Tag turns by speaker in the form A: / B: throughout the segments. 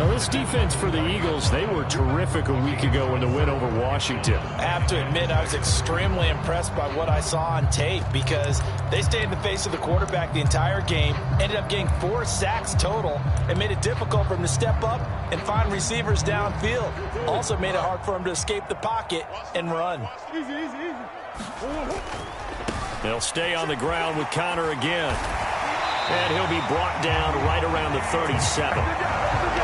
A: Now, this defense for the Eagles, they were terrific a week ago in the win over Washington.
B: I have to admit, I was extremely impressed by what I saw on tape because they stayed in the face of the quarterback the entire game, ended up getting 4 sacks total, and made it difficult for him to step up and find receivers downfield. Also made it hard for him to escape the pocket and run.
A: They'll stay on the ground with Connor again. And he'll be brought down right around the 37.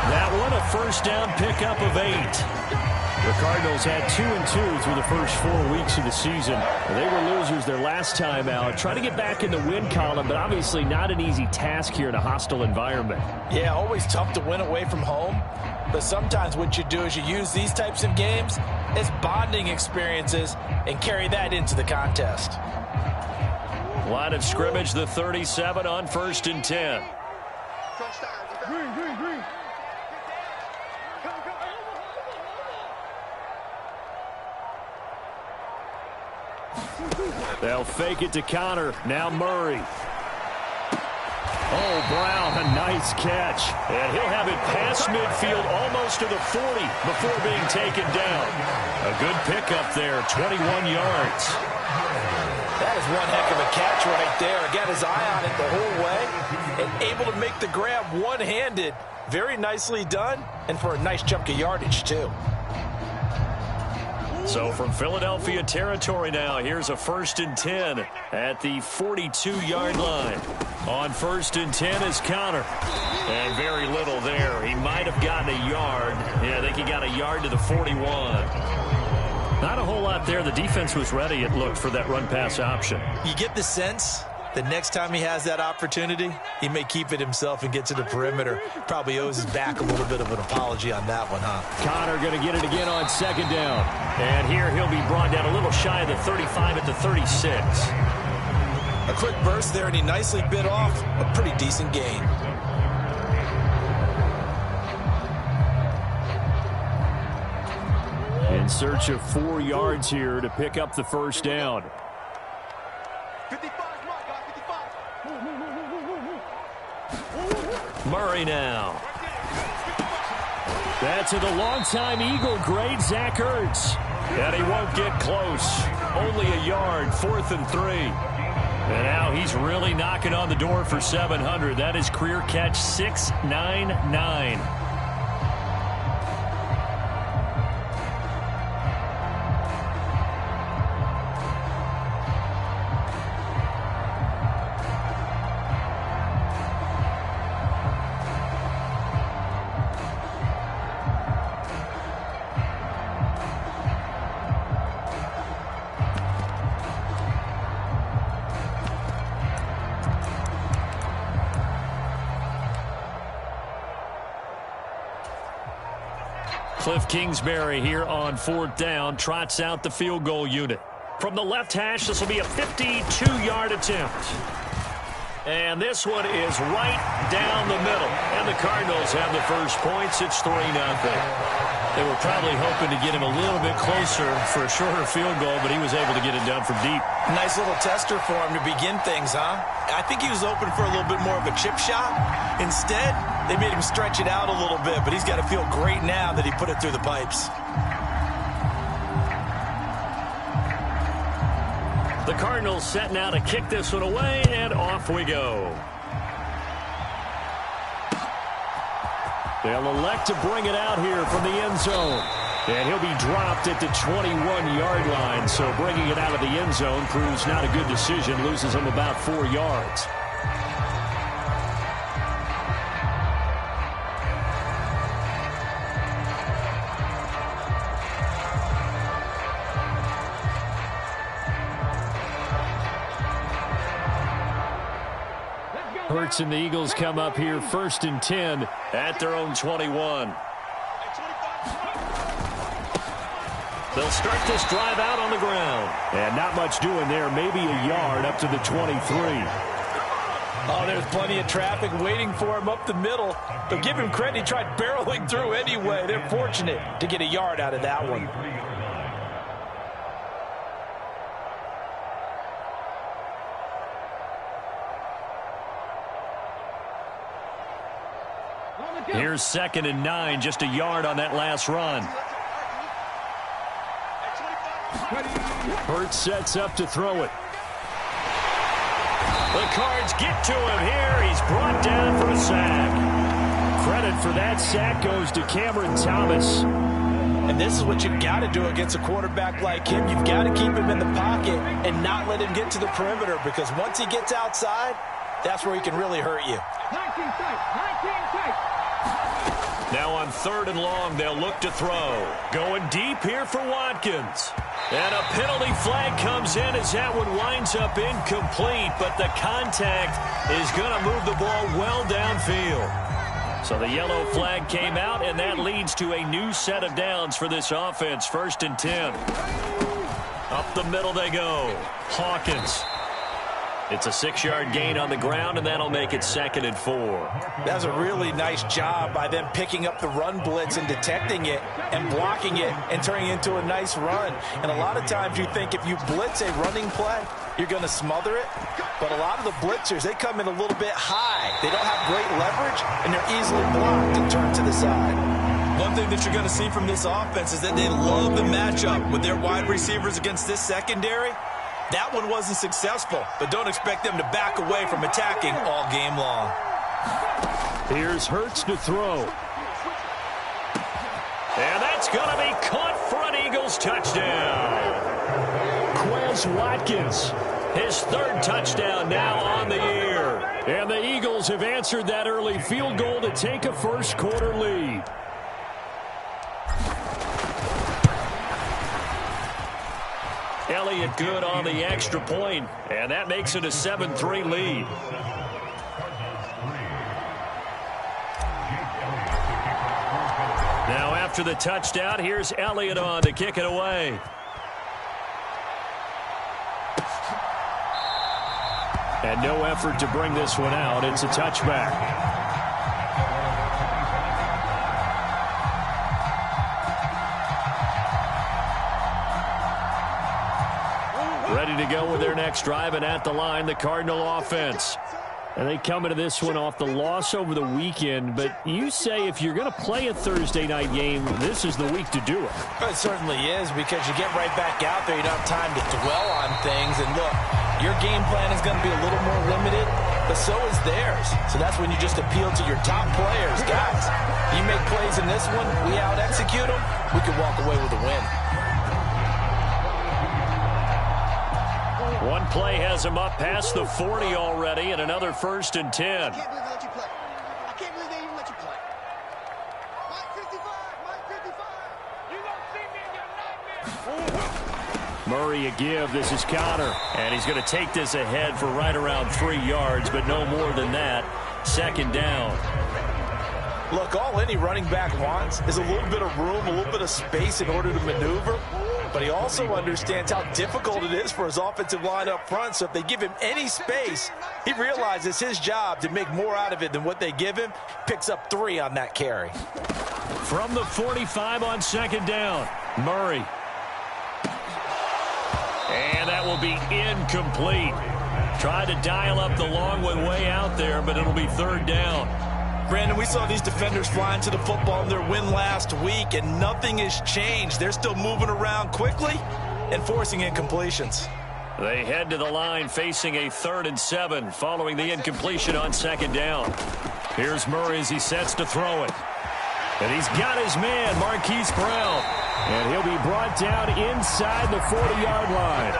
A: That one, a first down pickup of 8. The Cardinals had 2-2 through the first 4 weeks of the season. They were losers their last time out. Trying to get back in the win column, but obviously not an easy task here in a hostile environment.
B: Yeah, always tough to win away from home. But sometimes what you do is you use these types of games as bonding experiences and carry that into the contest.
A: Line of scrimmage, the 37 on 1st and 10. They'll fake it to Connor. Now Murray. Oh, Brown, a nice catch. And he'll have it past midfield almost to the 40 before being taken down. A good pickup there, 21 yards.
B: That is one heck of a catch right there. Got his eye on it the whole way and able to make the grab one-handed. Very nicely done, and for a nice chunk of yardage, too.
A: So from Philadelphia territory now, here's a 1st and 10 at the 42-yard line. On 1st and 10 is Connor. And very little there. He might have gotten a yard. Yeah, I think he got a yard to the 41. Not a whole lot there. The defense was ready, it looked, for that run-pass option.
B: You get the sense the next time he has that opportunity, he may keep it himself and get to the perimeter. Probably owes his back a little bit of an apology on that one, huh?
A: Connor going to get it again on 2nd down. And here he'll be brought down a little shy of the 35 at the 36.
B: A quick burst there, and he nicely bit off a pretty decent gain.
A: In search of 4 yards here to pick up the 1st down.
C: 55, come on, guys, 55.
A: Murray now. That's to the longtime Eagle great Zach Ertz. And he won't get close. Only a yard, 4th and 3. And now he's really knocking on the door for 700. That is career catch 699. Cliff Kingsbury here on 4th down, trots out the field goal unit. From the left hash, this will be a 52-yard attempt. And this one is right down the middle. And the Cardinals have the first points. It's 3-0. They were probably hoping to get him a little bit closer for a shorter field goal, but he was able to get it done from deep.
B: Nice little tester for him to begin things, huh? I think he was open for a little bit more of a chip shot. Instead, they made him stretch it out a little bit, but he's got to feel great now that he put it through the pipes.
A: The Cardinals set now to kick this one away, and off we go. They'll elect to bring it out here from the end zone. And he'll be dropped at the 21-yard line. So bringing it out of the end zone proves not a good decision. Loses him about 4 yards. Hurts and the Eagles come up here 1st and 10 at their own 21. They'll start this drive out on the ground. And not much doing there. Maybe a yard up to the 23.
B: Oh, there's plenty of traffic waiting for him up the middle. But give him credit, he tried barreling through anyway. They're fortunate to get a yard out of that one.
A: Here's 2nd and 9, just a yard on that last run. Hurts sets up to throw it. The Cards get to him here. He's brought down for a sack. Credit for that sack goes to Cameron Thomas.
B: And this is what you've got to do against a quarterback like him. You've got to keep him in the pocket and not let him get to the perimeter, because once he gets outside, that's where he can really hurt you.
A: Now on 3rd and long, they'll look to throw. Going deep here for Watkins. And a penalty flag comes in as that one winds up incomplete, but the contact is going to move the ball well downfield. So the yellow flag came out, and that leads to a new set of downs for this offense. 1st and 10. Up the middle they go. Hawkins. It's a 6-yard gain on the ground, and that'll make it 2nd and 4.
B: That's a really nice job by them picking up the run blitz and detecting it and blocking it and turning it into a nice run. And a lot of times you think if you blitz a running play, you're going to smother it. But a lot of the blitzers, they come in a little bit high. They don't have great leverage, and they're easily blocked and turned to the side.
D: One thing that you're going to see from this offense is that they love the matchup with their wide receivers against this secondary. That one wasn't successful, but don't expect them to back away from attacking all game long.
A: Here's Hurts to throw. And that's going to be caught for an Eagles touchdown. Quez Watkins, his 3rd touchdown now on the year. And the Eagles have answered that early field goal to take a first-quarter lead. Elliott good on the extra point, and that makes it a 7-3 lead. Now after the touchdown, here's Elliott on to kick it away. And no effort to bring this one out. It's a touchback. Ready to go with their next drive, and at the line, the Cardinal offense. And they come into this one off the loss over the weekend, but you say if you're going to play a Thursday night game, this is the week to do it.
B: It certainly is, because you get right back out there. You don't have time to dwell on things. And look, your game plan is going to be a little more limited, but so is theirs. So that's when you just appeal to your top players. Guys, you make plays in this one, we out-execute them, we can walk away with a win.
A: One play has him up past the 40 already, and another 1st and 10.
C: I can't believe they let you play. I can't believe they even let you play. Mike 55, Mike 55. You don't see me in your nightmares.
A: Murray a give. This is Connor, and he's going to take this ahead for right around 3 yards, but no more than that. 2nd down.
B: Look, all any running back wants is a little bit of room, a little bit of space in order to maneuver. But he also understands how difficult it is for his offensive line up front. So if they give him any space, he realizes his job to make more out of it than what they give him. Picks up 3 on that carry.
A: From the 45 on 2nd down, Murray. And that will be incomplete. Tried to dial up the long one way out there, but it'll be 3rd down.
B: Brandon, we saw these defenders flying to the football in their win last week, and nothing has changed. They're still moving around quickly and forcing incompletions.
A: They head to the line facing a 3rd and 7 following the incompletion on 2nd down. Here's Murray as he sets to throw it. And he's got his man, Marquise Brown. And he'll be brought down inside the 40-yard line.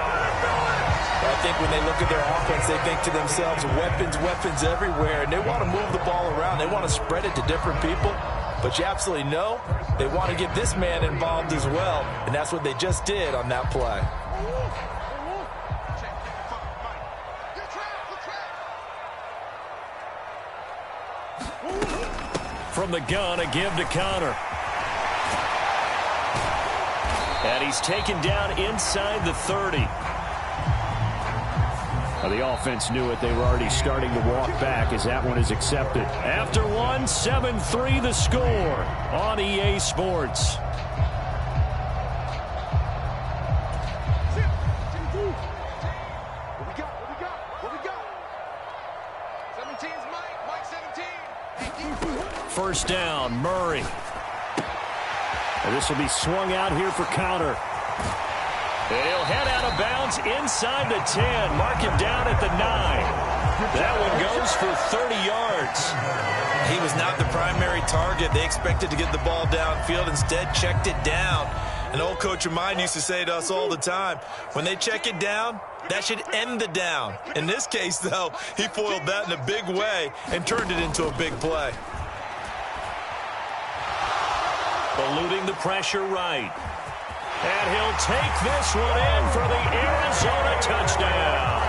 B: I think when they look at their offense, they think to themselves, weapons, weapons everywhere, and they want to move the ball around. They want to spread it to different people, but you absolutely know they want to get this man involved as well, and that's what they just did on that play.
A: From the gun, a give to Connor. And he's taken down inside the 30. The offense knew it. They were already starting to walk back as that one is accepted. After one, 7-3 the score on EA Sports. first down. Murray. And this will be swung out here for counter. He'll head out of bounds inside the 10. Mark him down at the 9. That one goes for 30 yards.
D: He was not the primary target. They expected to get the ball downfield. Instead, checked it down. An old coach of mine used to say to us all the time, when they check it down, that should end the down. In this case, though, he foiled that in a big way and turned it into a big play.
A: Eluding the pressure right. And he'll take this one in for the Arizona touchdown.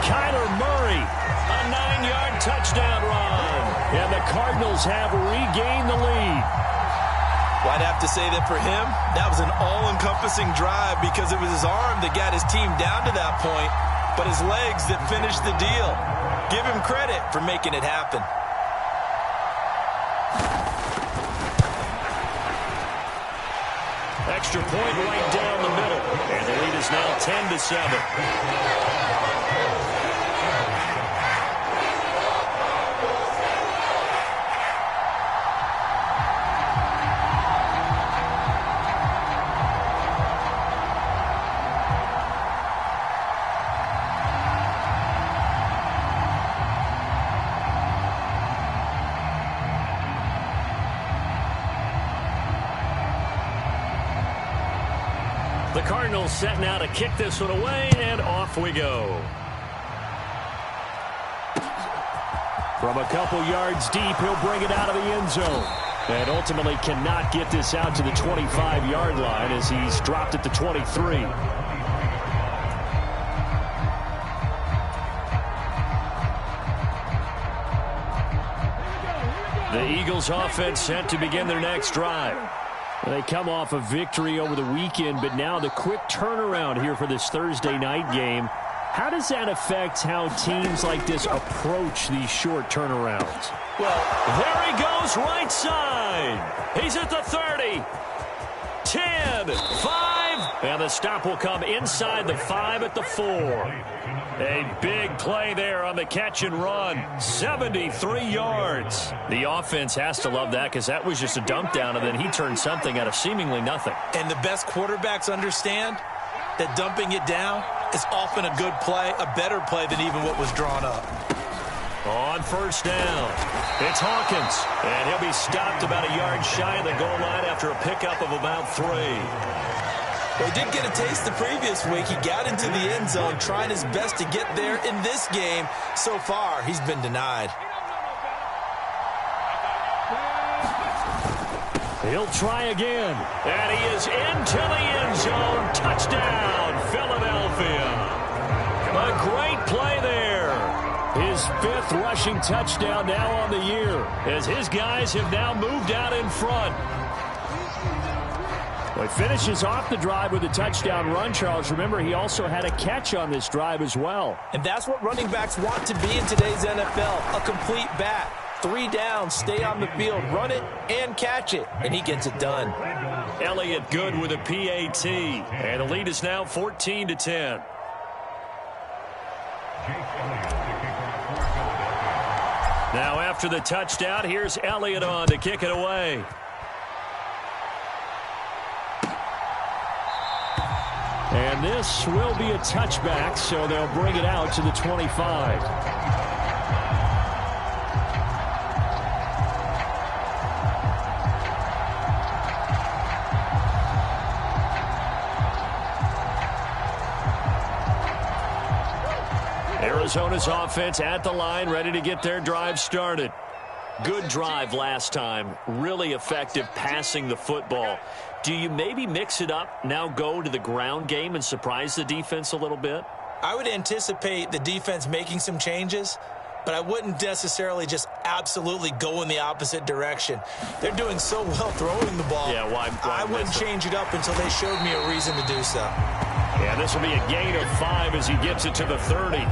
A: Kyler Murray, a 9-yard touchdown run. And the Cardinals have regained the lead.
D: Well, I'd have to say that for him, that was an all-encompassing drive because it was his arm that got his team down to that point, but his legs that finished the deal. Give him credit for making it happen.
A: Extra point right down the middle. And the lead is now 10-7. The Cardinals setting out to kick this one away, and off we go. From a couple yards deep, he'll bring it out of the end zone. And ultimately cannot get this out to the 25-yard line as he's dropped at the 23. The Eagles offense set to begin their next drive. They come off a victory over the weekend, but now the quick turnaround here for this Thursday night game. How does that affect how teams like this approach these short turnarounds? Well, there he goes right side. He's at the 30, 10, 5, and the stop will come inside the 5 at the 4. A big play there on the catch and run. 73 yards. The offense has to love that because that was just a dump down, and then he turned something out of seemingly nothing.
D: And the best quarterbacks understand that dumping it down is often a good play, a better play than even what was drawn up.
A: On first down, it's Hawkins, and he'll be stopped about a yard shy of the goal line after a pickup of about 3.
D: Well, he did get a taste the previous week. He got into the end zone, trying his best to get there in this game. So far, he's been denied.
A: He'll try again, and he is into the end zone. Touchdown, Philadelphia. A great play there. His 5th rushing touchdown now on the year, as his guys have now moved out in front. Well, he finishes off the drive with a touchdown run, Charles. Remember, he also had a catch on this drive as well.
B: And that's what running backs want to be in today's NFL, a complete bat. 3 downs, stay on the field, run it, and catch it, and he gets it done.
A: Elliott good with a PAT, and the lead is now 14-10. Now after the touchdown, here's Elliott on to kick it away. And this will be a touchback, so they'll bring it out to the 25. Arizona's offense at the line, ready to get their drive started. Good drive last time. Really effective passing the football. Do you maybe mix it up, now go to the ground game and surprise the defense a little bit?
B: I would anticipate the defense making some changes, but I wouldn't necessarily just absolutely go in the opposite direction. They're doing so well throwing the ball.
A: Yeah, why
B: I wouldn't change it up until they showed me a reason to do so.
A: Yeah, this will be a gain of 5 as he gets it to the 30.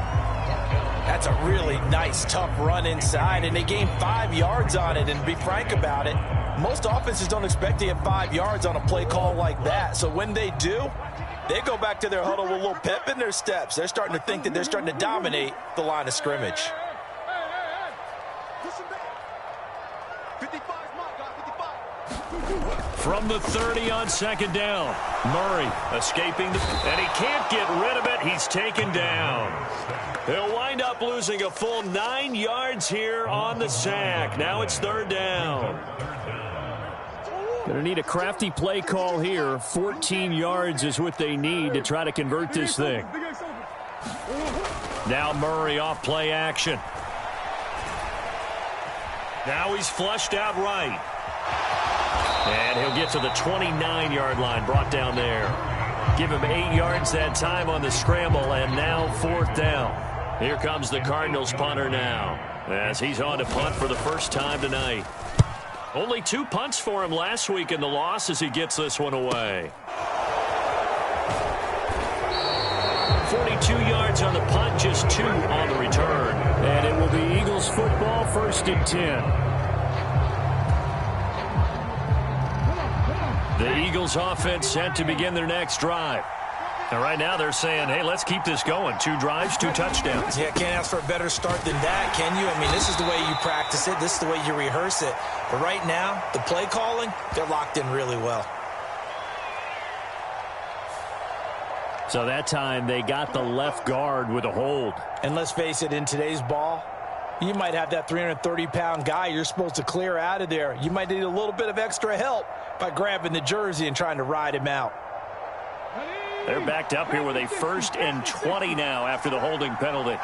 B: That's a really nice, tough run inside, and they gained 5 yards on it. And to be frank about it, most offenses don't expect to get 5 yards on a play call like that. So when they do, they go back to their huddle with a little pep in their steps. They're starting to think that they're starting to dominate the line of scrimmage.
A: From the 30 on second down. Murray escaping, and he can't get rid of it. He's taken down. He'll wind up losing a full 9 yards here on the sack. Now it's third down. Going to need a crafty play call here. 14 yards is what they need to try to convert this thing. Now Murray off play action. Now he's flushed out right. And he'll get to the 29-yard line, brought down there. Give him 8 yards that time on the scramble, and now fourth down. Here comes the Cardinals punter now, as he's on to punt for the first time tonight. Only 2 punts for him last week in the loss as he gets this one away. 42 yards on the punt, just 2 on the return. And it will be Eagles football, first and 10. The Eagles offense set to begin their next drive. And right now they're saying, hey, let's keep this going. 2 drives, 2 touchdowns.
B: Yeah, can't ask for a better start than that, can you? I mean, this is the way you practice it. This is the way you rehearse it. But right now, the play calling, they're locked in really well.
A: So that time they got the left guard with a hold.
B: And let's face it, in today's ball, you might have that 330-pound guy you're supposed to clear out of there. You might need a little bit of extra help by grabbing the jersey and trying to ride him out.
A: They're backed up here with a 1st and 20 now after the holding penalty.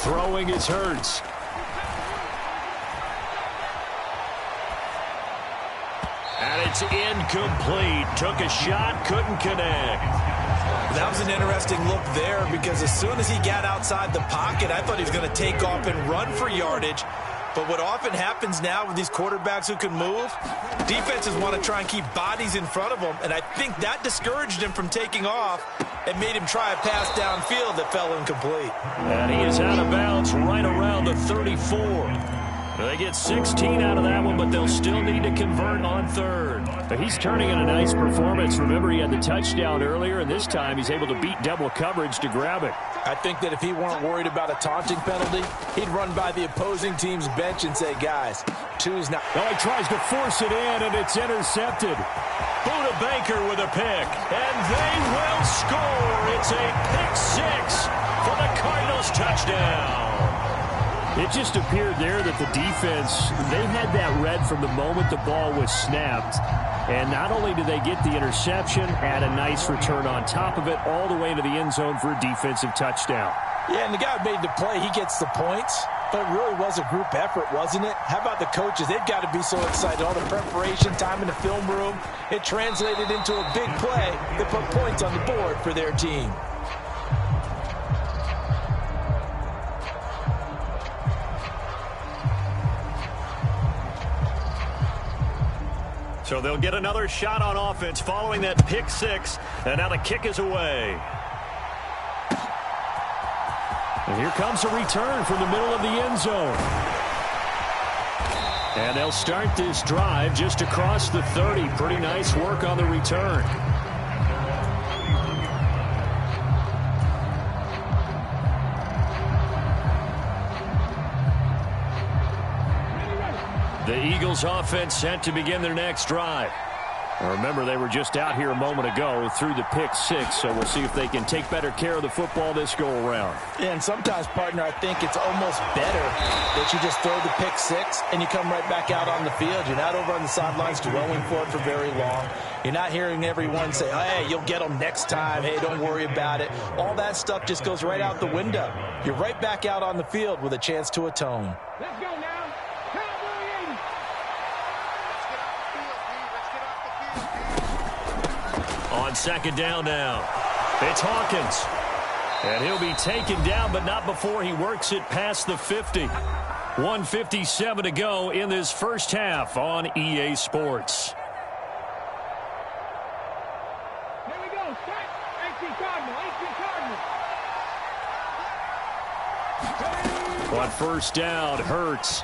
A: Throwing is Hurts. And it's incomplete. Took a shot, couldn't connect.
B: That was an interesting look there because as soon as he got outside the pocket, I thought he was going to take off and run for yardage. But what often happens now with these quarterbacks who can move, defenses want to try and keep bodies in front of them, and I think that discouraged him from taking off and made him try a pass downfield that fell incomplete.
A: And he is out of bounds right around the 34. They get 16 out of that one, but they'll still need to convert on third. But he's turning in a nice performance. Remember, he had the touchdown earlier, and this time he's able to beat double coverage to grab it.
B: I think that if he weren't worried about a taunting penalty, he'd run by the opposing team's bench and say, guys, 2's not.
A: Now he tries to force it in, and it's intercepted. Buda Baker with a pick, and they will score. It's a pick-6 for the Cardinals touchdown. It just appeared there that the defense, they had that read from the moment the ball was snapped. And not only did they get the interception, add a nice return on top of it, all the way into the end zone for a defensive touchdown.
B: Yeah, and the guy who made the play, he gets the points. But it really was a group effort, wasn't it? How about the coaches? They've got to be so excited. All the preparation, time in the film room, it translated into a big play that put points on the board for their team.
A: So they'll get another shot on offense following that pick-6, and now the kick is away. And here comes a return from the middle of the end zone. And they'll start this drive just across the 30. Pretty nice work on the return. The Eagles offense set to begin their next drive. Now remember, they were just out here a moment ago through the pick-6, so we'll see if they can take better care of the football this go-around.
B: Yeah, and sometimes, partner, I think it's almost better that you just throw the pick-6 and you come right back out on the field. You're not over on the sidelines dwelling for it for very long. You're not hearing everyone say, oh, hey, you'll get them next time. Hey, don't worry about it. All that stuff just goes right out the window. You're right back out on the field with a chance to atone.
C: Let's go now.
A: On second down now, it's Hawkins. And he'll be taken down, but not before he works it past the 50. 1:57 to go in this first half on EA Sports.
C: Here we go. Start. 18 Cardinal.
A: On first down, Hurts.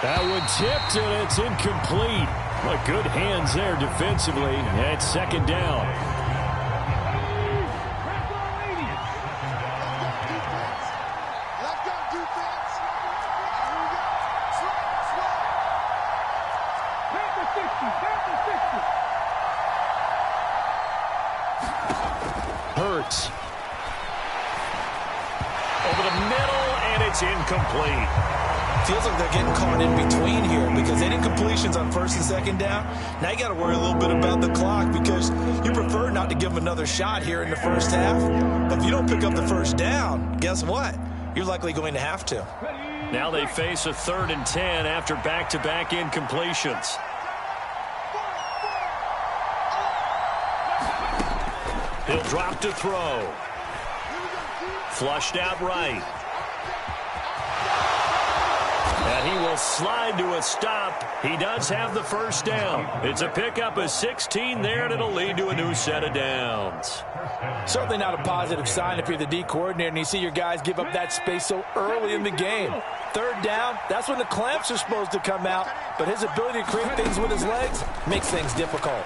A: That one tipped, and it's incomplete. But good hands there defensively at second down. Roberts. Over the middle, and it's incomplete.
D: Feels like they're getting caught in between here because any completions on first and second down, now you got to worry a little bit about the clock because you prefer not to give them another shot here in the first half. But if you don't pick up the first down, guess what? You're likely going to have to.
A: Now they face a 3rd and 10 after back-to-back incompletions. He'll drop to throw. Flushed out right. And he will slide to a stop. He does have the first down. It's a pickup of 16 there, and it'll lead to a new set of downs.
B: Certainly not a positive sign if you're the D coordinator and you see your guys give up that space so early in the game. 3rd down, that's when the clamps are supposed to come out, but his ability to create things with his legs makes things difficult.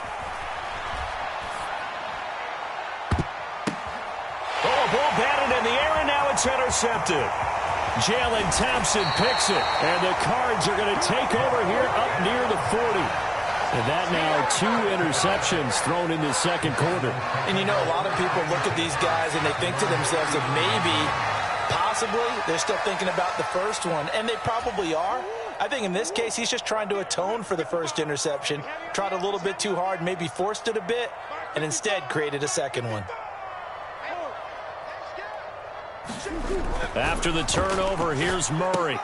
A: Oh, ball batted in the air, and now it's intercepted. Jalen Thompson picks it, and the Cards are going to take over here up near the 40. And that now 2 interceptions thrown in the second quarter.
B: And you know, a lot of people look at these guys and they think to themselves that maybe, possibly, they're still thinking about the first one, and they probably are. I think in this case, he's just trying to atone for the first interception, tried a little bit too hard, maybe forced it a bit, and instead created a second one.
A: After the turnover, here's Murray.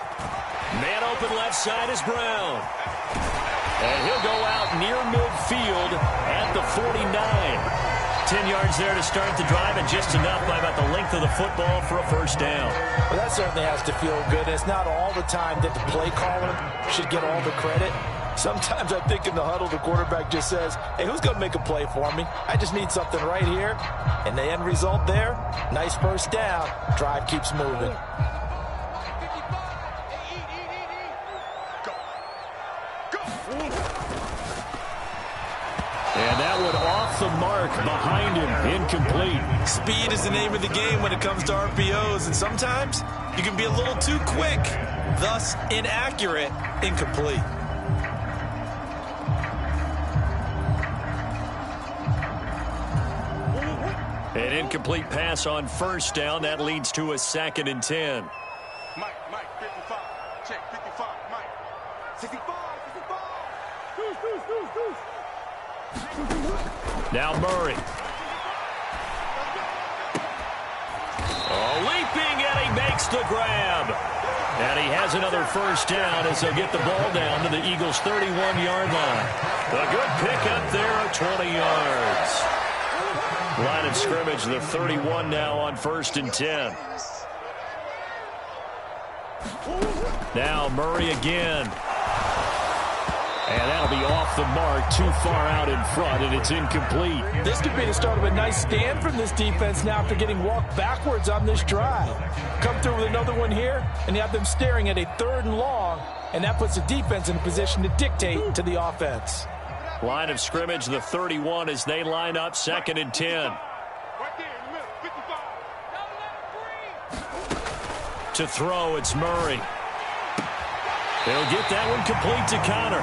A: Man open left side is Brown. And he'll go out near midfield at the 49. 10 yards there to start the drive, and just enough by about the length of the football for a first down.
B: Well, that certainly has to feel good. It's not all the time that the play caller should get all the credit. Sometimes I think in the huddle, the quarterback just says, hey, who's going to make a play for me? I just need something right here. And the end result there, nice first down. Drive keeps moving.
A: And that one off the mark behind him, incomplete.
D: Speed is the name of the game when it comes to RPOs, and sometimes you can be a little too quick, thus inaccurate, incomplete.
A: An incomplete pass on first down. That leads to a 2nd and 10.
C: Mike, 55. Check, 55. Mike. 65, 65.
A: Now Murray. Oh, leaping, and he makes the grab. And he has another first down as they'll get the ball down to the Eagles' 31-yard line. A good pickup there of 20 yards. Line of scrimmage, the 31 now on 1st and 10. Now Murray again. And that'll be off the mark, too far out in front, and it's incomplete.
B: This could be the start of a nice stand from this defense now after getting walked backwards on this drive. Come through with another one here, and you have them staring at a 3rd and long, and that puts the defense in a position to dictate to the offense.
A: Line of scrimmage, the 31 as they line up, 2nd and 10. To throw, it's Murray. They'll get that one complete to Connor.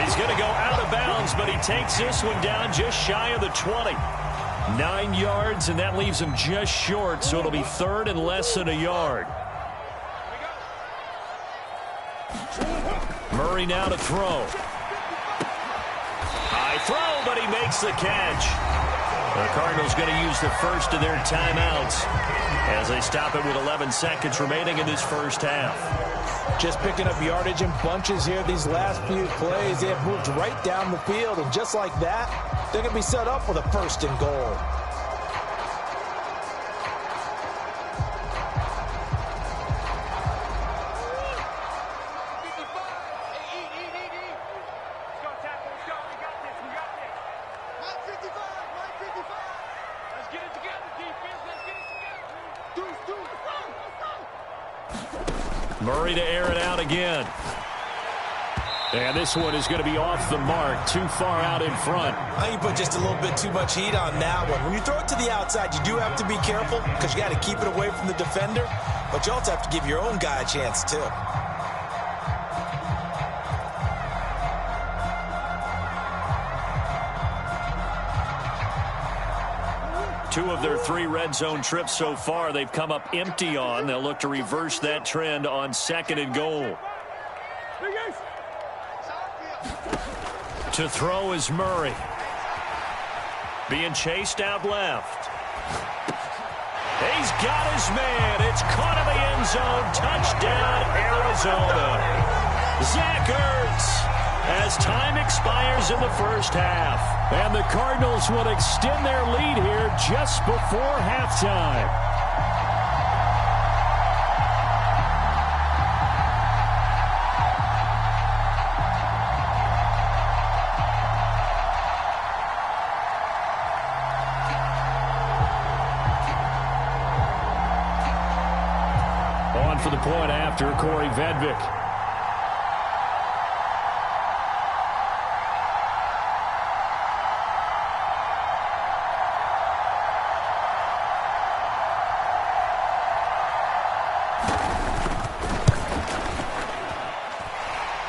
A: He's going to go out of bounds, but he takes this one down just shy of the 20. 9 yards, and that leaves him just short, so it'll be 3rd and less than a yard. Murray now to throw. High throw, but he makes the catch. The Cardinals going to use the first of their timeouts as they stop it with 11 seconds remaining in this first half.
B: Just picking up yardage in bunches here these last few plays. They have moved right down the field, and just like that, they're going to be set up for the 1st and goal.
A: Murray to air it out again. And this one is going to be off the mark, too far out in front.
D: I think you put just a little bit too much heat on that one. When you throw it to the outside, you do have to be careful because you got to keep it away from the defender, but you also have to give your own guy a chance too.
A: 2 of their 3 red zone trips so far they've come up empty on. They'll look to reverse that trend on 2nd and goal. To throw is Murray. Being chased out left. He's got his man. It's caught in the end zone. Touchdown, Arizona. Zach Ertz, as time expires in the first half. And the Cardinals will extend their lead here just before halftime. On for the point after, Corey Vedvik.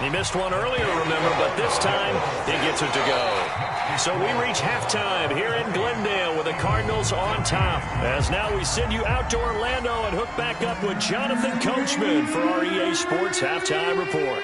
A: He missed one earlier, remember, but this time he gets it to go. So we reach halftime here in Glendale with the Cardinals on top. As now we send you out to Orlando and hook back up with Jonathan Coachman for our EA Sports Halftime Report.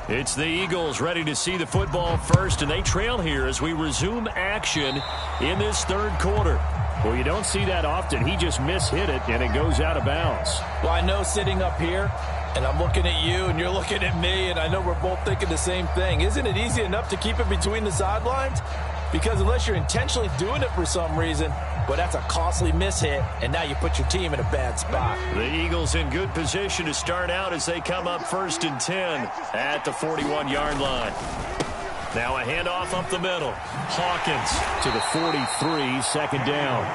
A: It's the Eagles ready to see the football first, and they trail here as we resume action in this 3rd quarter. Well, you don't see that often. He just mishit it, and it goes out of bounds.
B: Well, I know sitting up here, and I'm looking at you, and you're looking at me, and I know we're both thinking the same thing. Isn't it easy enough to keep it between the sidelines? Because unless you're intentionally doing it for some reason, well, that's a costly mishit, and now you put your team in a bad spot.
A: The Eagles in good position to start out as they come up 1st and 10 at the 41-yard line. Now a handoff up the middle. Hawkins to the 43, 2nd down.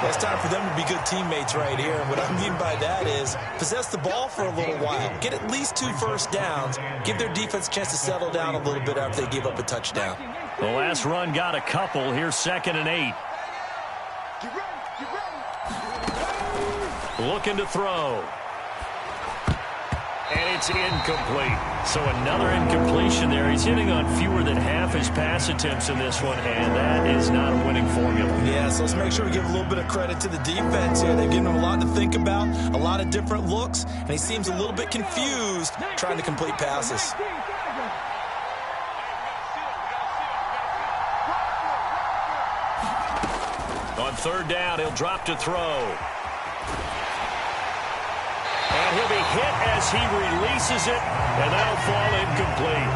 D: It's time for them to be good teammates right here. And what I mean by that is possess the ball for a little while. Get at least 2 first downs. Give their defense a chance to settle down a little bit after they give up a touchdown.
A: The last run got a couple. Here's 2nd and 8. Looking to throw. And it's incomplete. So another incompletion there. He's hitting on fewer than half his pass attempts in this one, and that is not a winning formula.
D: Yeah, so let's make sure we give a little bit of credit to the defense here. They've given him a lot to think about, a lot of different looks, and he seems a little bit confused trying to complete passes.
A: On 3rd down, he'll drop to throw. And he'll be hit as he releases it, and that'll fall incomplete.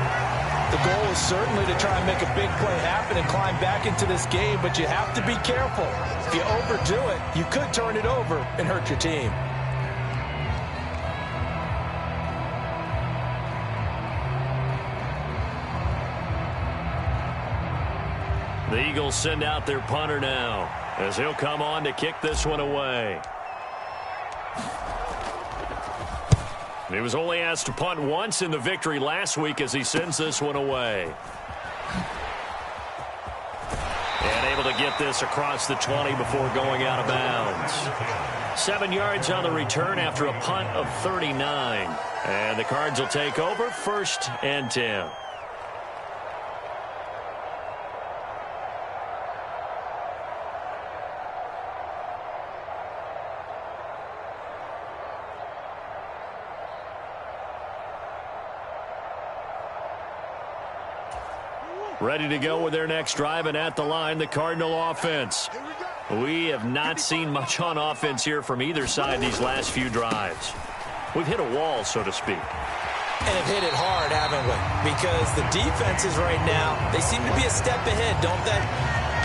B: The goal is certainly to try and make a big play happen and climb back into this game, but you have to be careful. If you overdo it, you could turn it over and hurt your team.
A: The Eagles send out their punter now, as he'll come on to kick this one away. He was only asked to punt once in the victory last week as he sends this one away. And able to get this across the 20 before going out of bounds. 7 yards on the return after a punt of 39. And the Cards will take over 1st and 10. Ready to go with their next drive, and at the line, the Cardinal offense. We have not seen much on offense here from either side these last few drives. We've hit a wall, so to speak.
D: And have hit it hard, haven't we? Because the defenses right now, they seem to be a step ahead, don't they?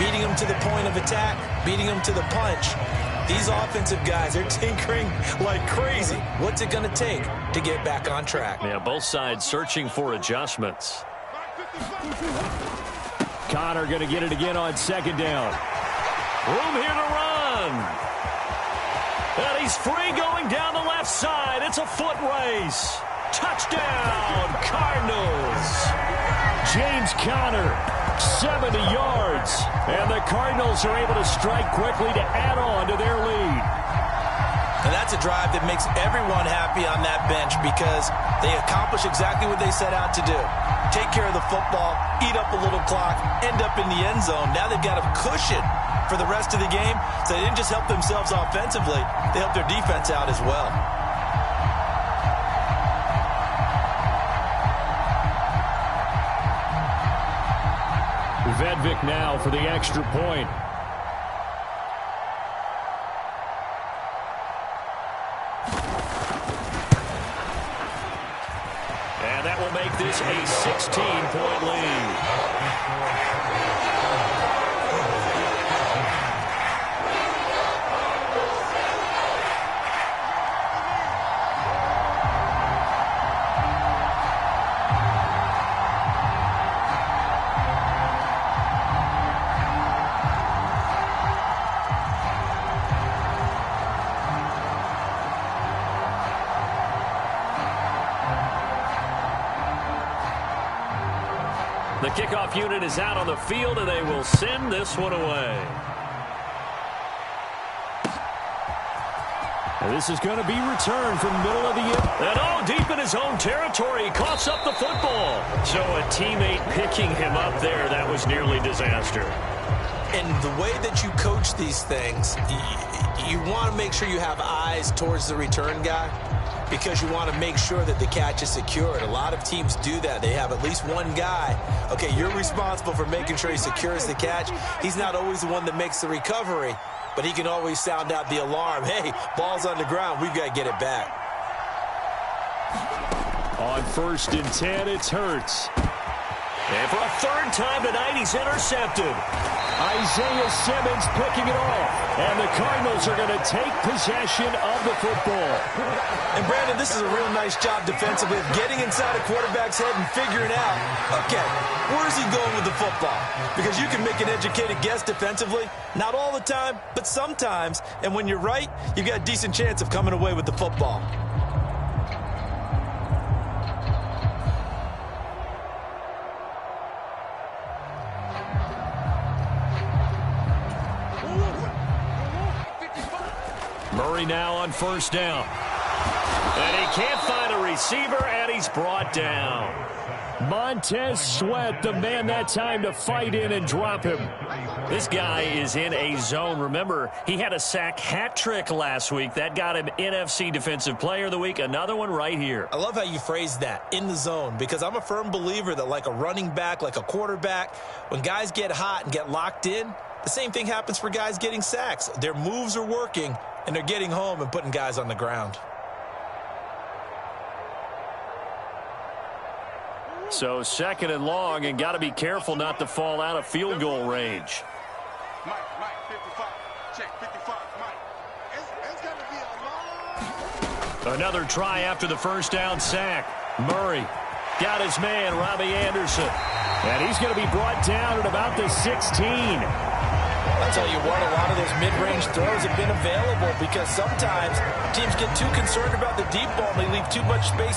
D: Beating them to the point of attack, beating them to the punch. These offensive guys, they're tinkering like crazy. What's it going to take to get back on track?
A: Yeah, both sides searching for adjustments. Connor going to get it again on 2nd down. Room here to run. again. And he's free going down the left side. It's a foot race. Touchdown, Cardinals. James Conner, 70 yards. And the Cardinals are able to strike quickly to add on to their lead.
B: And that's a drive that makes everyone happy on that bench because they accomplish exactly what they set out to do. Take care of the football, eat up a little clock, end up in the end zone. Now they've got a cushion for the rest of the game. So they didn't just help themselves offensively, they helped their defense out as well.
A: Vedvik now for the extra point. And that will make this a 16-point lead. The kickoff unit is out on the field, and they will send this one away. And this is going to be returned from the middle of the end. And deep in his own territory, he coughs up the football. So a teammate picking him up there, that was nearly disaster.
B: And the way that you coach these things, you want to make sure you have eyes towards the return guy, because you want to make sure that the catch is secured. A lot of teams do that. They have at least one guy. Okay, you're responsible for making sure he secures the catch. He's not always the one that makes the recovery, but he can always sound out the alarm. Hey, ball's on the ground. We've got to get it back.
A: On 1st and 10, it's Hurts. And for a third time tonight, he's intercepted. Isaiah Simmons picking it off. And the Cardinals are going to take possession of the football.
B: And, Brandon, this is a real nice job defensively of getting inside a quarterback's head and figuring out, okay, where's he going with the football? Because you can make an educated guess defensively. Not all the time, but sometimes. And when you're right, you've got a decent chance of coming away with the football.
A: Murray now on 1st down. And he can't find a receiver, and he's brought down. Montez Sweat, the man that time to fight in and drop him. This guy is in a zone. Remember, he had a sack hat trick last week. That got him NFC Defensive Player of the Week. Another one right here.
B: I love how you phrase that, in the zone, because I'm a firm believer that like a running back, like a quarterback, when guys get hot and get locked in, the same thing happens for guys getting sacks. Their moves are working, and they're getting home and putting guys on the ground.
A: So 2nd and long, and got to be careful not to fall out of field goal range.
C: Mike, 55. Check 55. Mike. It's going to be a long...
A: Another try after the 1st down sack. Murray got his man, Robbie Anderson. And he's going to be brought down at about the 16.
B: I'll tell you what, a lot of those mid-range throws have been available because sometimes teams get too concerned about the deep ball and they leave too much space